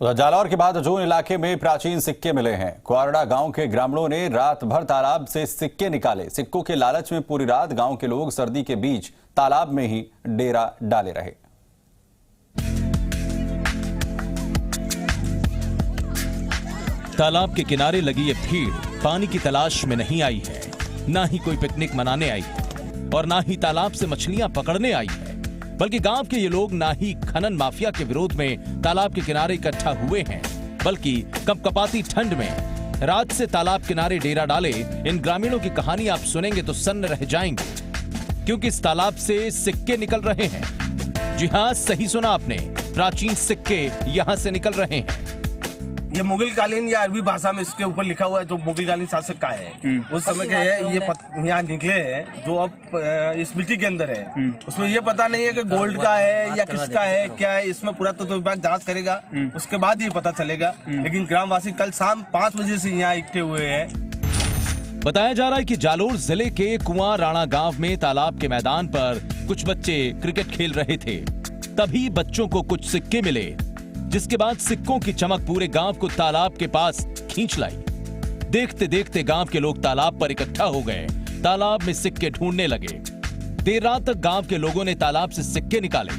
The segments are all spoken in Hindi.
जालौर के बहादुरजून इलाके में प्राचीन सिक्के मिले हैं। क्वारड़ा गांव के ग्रामीणों ने रात भर तालाब से सिक्के निकाले। सिक्कों के लालच में पूरी रात गांव के लोग सर्दी के बीच तालाब में ही डेरा डाले रहे। तालाब के किनारे लगी ये भीड़ पानी की तलाश में नहीं आई है, ना ही कोई पिकनिक मनाने आई है और ना ही तालाब से मछलियां पकड़ने आई है, बल्कि गांव के ये लोग ना ही खनन माफिया के विरोध में तालाब के किनारे इकट्ठा हुए हैं, बल्कि कपकपाती ठंड में रात से तालाब किनारे डेरा डाले इन ग्रामीणों की कहानी आप सुनेंगे तो सन्न रह जाएंगे, क्योंकि इस तालाब से सिक्के निकल रहे हैं। जी हां, सही सुना आपने, प्राचीन सिक्के यहां से निकल रहे हैं। ये मुगल कालीन या अरबी भाषा में इसके ऊपर लिखा हुआ है, जो मुगल कालीन शासक का है उस समय के है। ये यहाँ निकले हैं जो अब इस मिट्टी के अंदर है। उसमें ये पता नहीं है कि गोल्ड का है या किसका है, क्या है। इसमें पुरातत्व विभाग जांच करेगा, उसके बाद ये पता चलेगा। लेकिन ग्रामवासी कल शाम 5 बजे से यहाँ इकट्ठे हुए हैं। बताया जा रहा है कि जालोर जिले के कुआं राणा गांव में तालाब के मैदान पर कुछ बच्चे क्रिकेट खेल रहे थे। तभी बच्चों को कुछ सिक्के मिले, जिसके बाद सिक्कों की चमक पूरे गांव को तालाब के पास खींच लाई। देखते देखते गांव के लोग तालाब पर इकट्ठा हो गए, तालाब में सिक्के ढूंढने लगे। देर रात तक गांव के लोगों ने तालाब से सिक्के निकाले।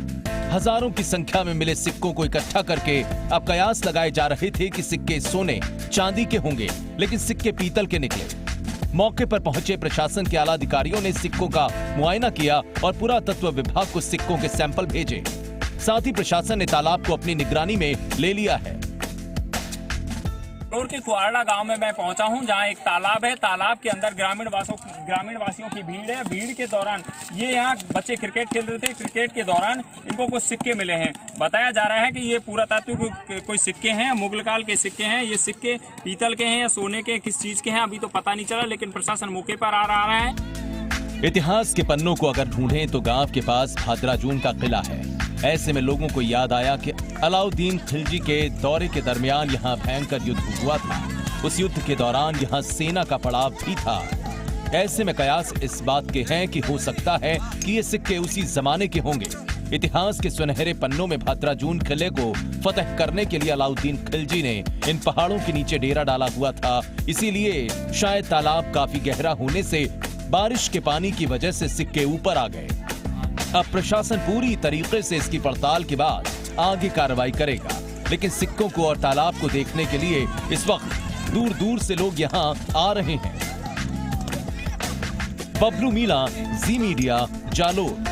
हजारों की संख्या में मिले सिक्कों को इकट्ठा करके अब कयास लगाए जा रहे थे कि सिक्के सोने चांदी के होंगे, लेकिन सिक्के पीतल के निकले। मौके पर पहुंचे प्रशासन के आला अधिकारियों ने सिक्कों का मुआयना किया और पुरातत्व विभाग को सिक्कों के सैंपल भेजे। साथ ही प्रशासन ने तालाब को अपनी निगरानी में ले लिया है। जालोर के क्वारड़ा गांव में मैं पहुंचा हूं, जहां एक तालाब है। तालाब के अंदर ग्रामीण वासियों की भीड़ है। भीड़ के दौरान ये यहाँ बच्चे क्रिकेट खेल रहे थे। क्रिकेट के दौरान इनको कुछ सिक्के मिले हैं। बताया जा रहा है कि ये पुरातत्व कोई सिक्के हैं, मुगल काल के सिक्के हैं। ये सिक्के पीतल के हैं या सोने के, किस चीज के हैं अभी तो पता नहीं चला, लेकिन प्रशासन मौके पर आ रहा है। इतिहास के पन्नों को अगर ढूंढें तो गांव के पास बहादुरजून का किला है। ऐसे में लोगों को याद आया कि अलाउद्दीन खिलजी के दौरे के दरमियान यहाँ भयंकर युद्ध हुआ था। उस युद्ध के दौरान यहाँ सेना का पड़ाव भी था। ऐसे में कयास इस बात के हैं कि हो सकता है कि ये सिक्के उसी जमाने के होंगे। इतिहास के सुनहरे पन्नों में बहादुरजून किले को फतह करने के लिए अलाउद्दीन खिलजी ने इन पहाड़ों के नीचे डेरा डाला हुआ था। इसीलिए शायद तालाब काफी गहरा होने से बारिश के पानी की वजह से सिक्के ऊपर आ गए। अब प्रशासन पूरी तरीके से इसकी पड़ताल के बाद आगे कार्रवाई करेगा, लेकिन सिक्कों को और तालाब को देखने के लिए इस वक्त दूर दूर से लोग यहाँ आ रहे हैं। बबलू मीणा, जी मीडिया, जालोर।